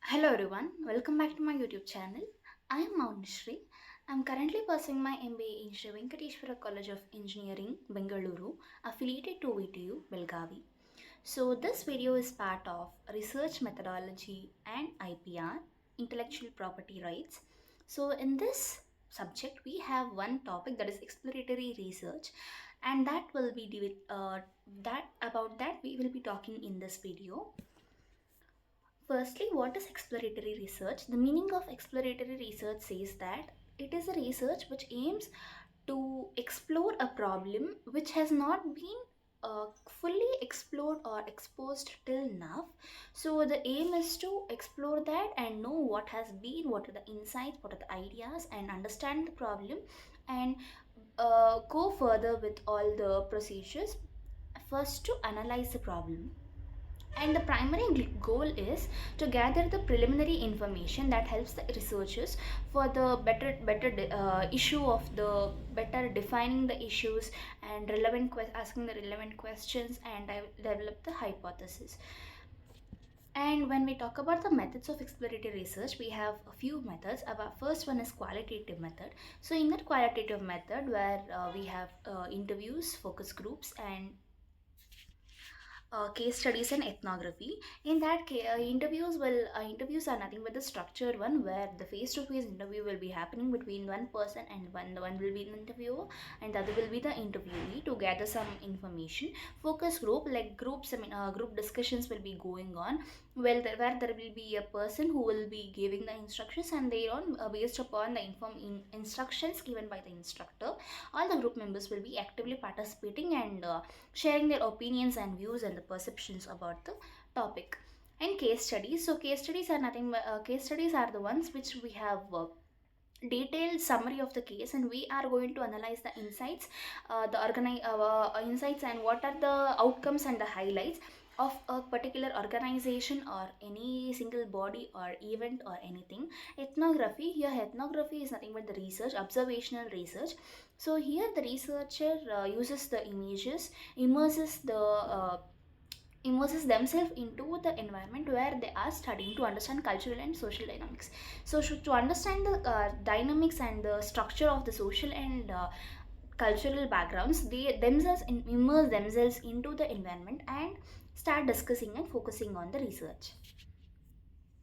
Hello everyone, welcome back to my YouTube channel. I am Maunishri. I am currently pursuing my MBA in Sri Venkateshwara College of Engineering, Bengaluru, affiliated to VTU, Belgavi. So this video is part of research methodology and IPR, intellectual property rights. So in this subject, we have one topic that is exploratory research, and that we will be talking in this video. Firstly, what is exploratory research? The meaning of exploratory research says that it is a research which aims to explore a problem which has not been fully explored or exposed till now. So the aim is to explore that and know what has been, what are the insights, what are the ideas, and understand the problem and go further with all the procedures. First, to analyze the problem, and the primary goal is to gather the preliminary information that helps the researchers for the better issue of the better defining the issues and asking the relevant questions and develop the hypothesis. And when we talk about the methods of exploratory research, we have a few methods. Our first one is qualitative method. So in that qualitative method, where we have interviews, focus groups, and case studies and ethnography. In that interviews are nothing but the structured one, where the face-to-face interview will be happening between one person, and one will be the interviewer and the other will be the interviewee, to gather some information. Focus group, like group discussions will be going on, where there will be a person who will be giving the instructions, and they on based upon the instructions given by the instructor, all the group members will be actively participating and sharing their opinions and views and the perceptions about the topic. And case studies, so case studies are the ones which we have detailed summary of the case, and we are going to analyze the insights, insights, and what are the outcomes and the highlights of a particular organization or any single body or event or anything. Ethnography, here ethnography is nothing but the research, observational research. So here the researcher uses the images, immerses the immerses themselves into the environment where they are studying, to understand cultural and social dynamics. So to understand the dynamics and the structure of the social and cultural backgrounds, they themselves immerse themselves into the environment and start discussing and focusing on the research.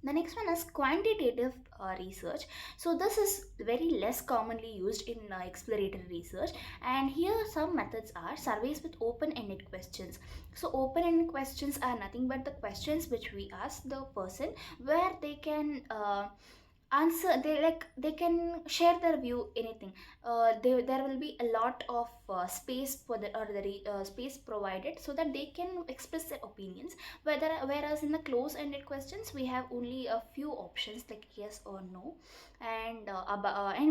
The next one is quantitative research. So this is very less commonly used in exploratory research, and here some methods are surveys with open-ended questions. So open-ended questions are nothing but the questions which we ask the person, where they can answer, they can share their view, anything. There will be a lot of space for the or the space provided, so that they can express their opinions. Whereas in the close-ended questions, we have only a few options like yes or no, and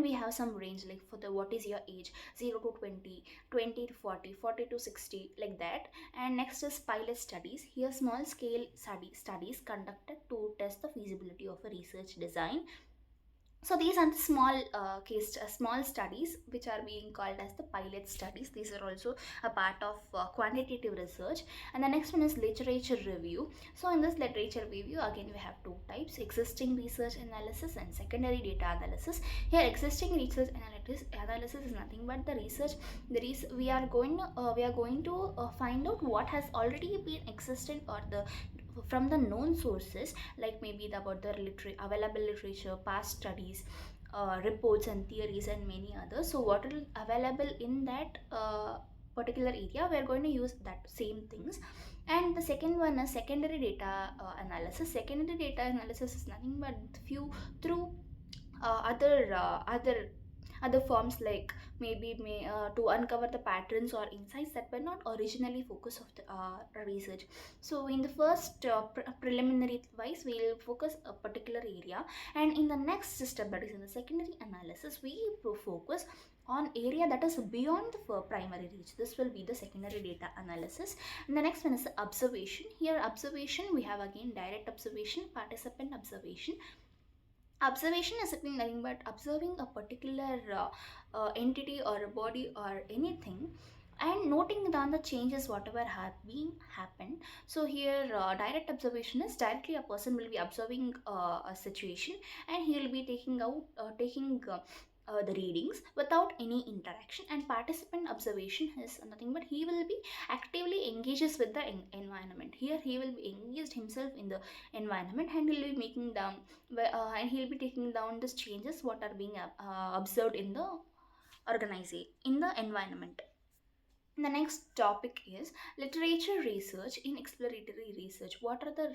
we have some range, like for the what is your age, 0 to 20, 20 to 40, 40 to 60, like that. And next is pilot studies. Here small scale studies conducted to test the feasibility of a research design. So these are the small studies which are being called as the pilot studies. These are also a part of quantitative research. And the next one is literature review. So in this literature review, again we have two types: existing research analysis and secondary data analysis. Here existing research analysis is nothing but the research. We are going to find out what has already been existent, or the from the known sources, like maybe about the available literature, past studies, reports and theories, and many others. So what is available in that particular area, we are going to use that same things. And the second one is secondary data analysis. Secondary data analysis is nothing but few through other forms, like to uncover the patterns or insights that were not originally focus of the research. So in the first preliminary wise, we'll focus a particular area, and in the next step, that is in the secondary analysis, we focus on area that is beyond the primary reach. This will be the secondary data analysis. And the next one is the observation. Here observation, we have again direct observation, participant observation. Observation is nothing but observing a particular entity or a body or anything and noting down the changes whatever have been happened. So here direct observation is directly a person will be observing a situation, and he will be taking the readings without any interaction. And participant observation is nothing but he will be actively engages with the environment. Here he will be engaged himself in the environment, and he'll be making down and he'll be taking down these changes what are being observed in the organization in the environment. The next topic is literature research in exploratory research. What are the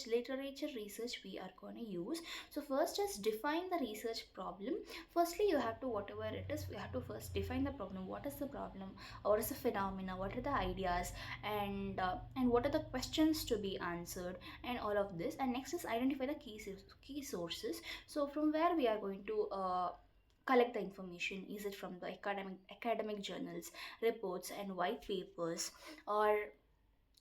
literature research we are going to use? So first is define the research problem. Firstly, you have to, whatever it is, we have to first define the problem. What is the problem? What is the phenomena? What are the ideas? And what are the questions to be answered? And all of this. And next is identify the key sources. So from where we are going to collect the information. Is it from the academic journals, reports and white papers, or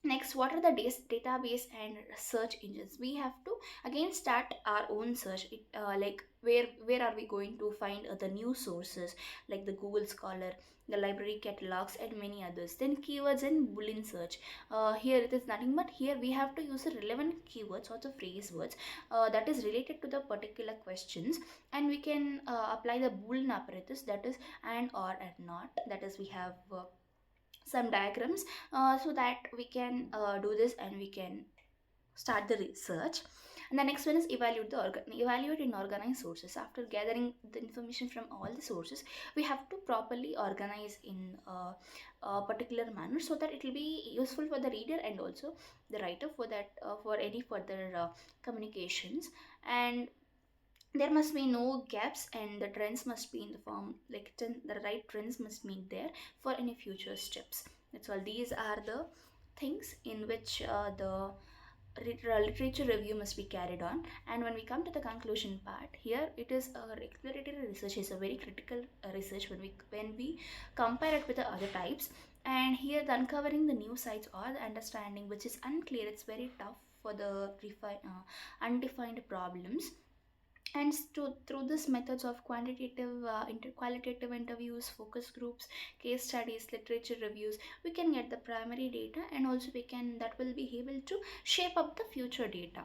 next, what are the database and search engines? We have to again start our own search. Like where are we going to find the news sources like the Google Scholar, the library catalogs, and many others. Then keywords and Boolean search. Here it is nothing but here we have to use the relevant keywords or the phrase words that is related to the particular questions, and we can apply the Boolean apparatus, that is and or and not. That is we have. Some diagrams so that we can do this and we can start the research. And the next one is evaluate and organize sources. After gathering the information from all the sources, we have to properly organize in a particular manner so that it will be useful for the reader and also the writer for that for any further communications. And there must be no gaps, and the trends must be in the form like the right trends must be there for any future steps. That's all. These are the things in which the literature review must be carried on. And when we come to the conclusion part, here it is exploratory research is a very critical research when we compare it with the other types. And here the uncovering the new sites or the understanding which is unclear, it's very tough for the undefined problems. And through this methods of qualitative interviews, focus groups, case studies, literature reviews, we can get the primary data, and also we can that will be able to shape up the future data.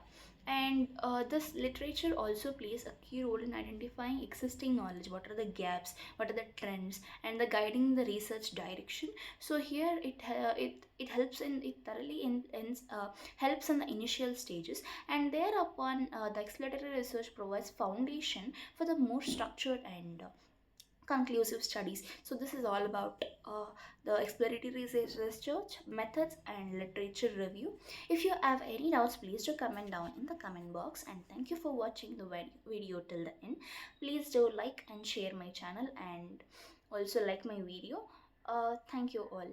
And this literature also plays a key role in identifying existing knowledge, what are the gaps, what are the trends, and the guiding the research direction. So here it helps in it thoroughly helps in the initial stages, and thereupon the exploratory research provides foundation for the more structured and conclusive studies. So this is all about the exploratory research methods and literature review. If you have any doubts, please do comment down in the comment box, and thank you for watching the video till the end. Please do like and share my channel, and also like my video. Thank you all.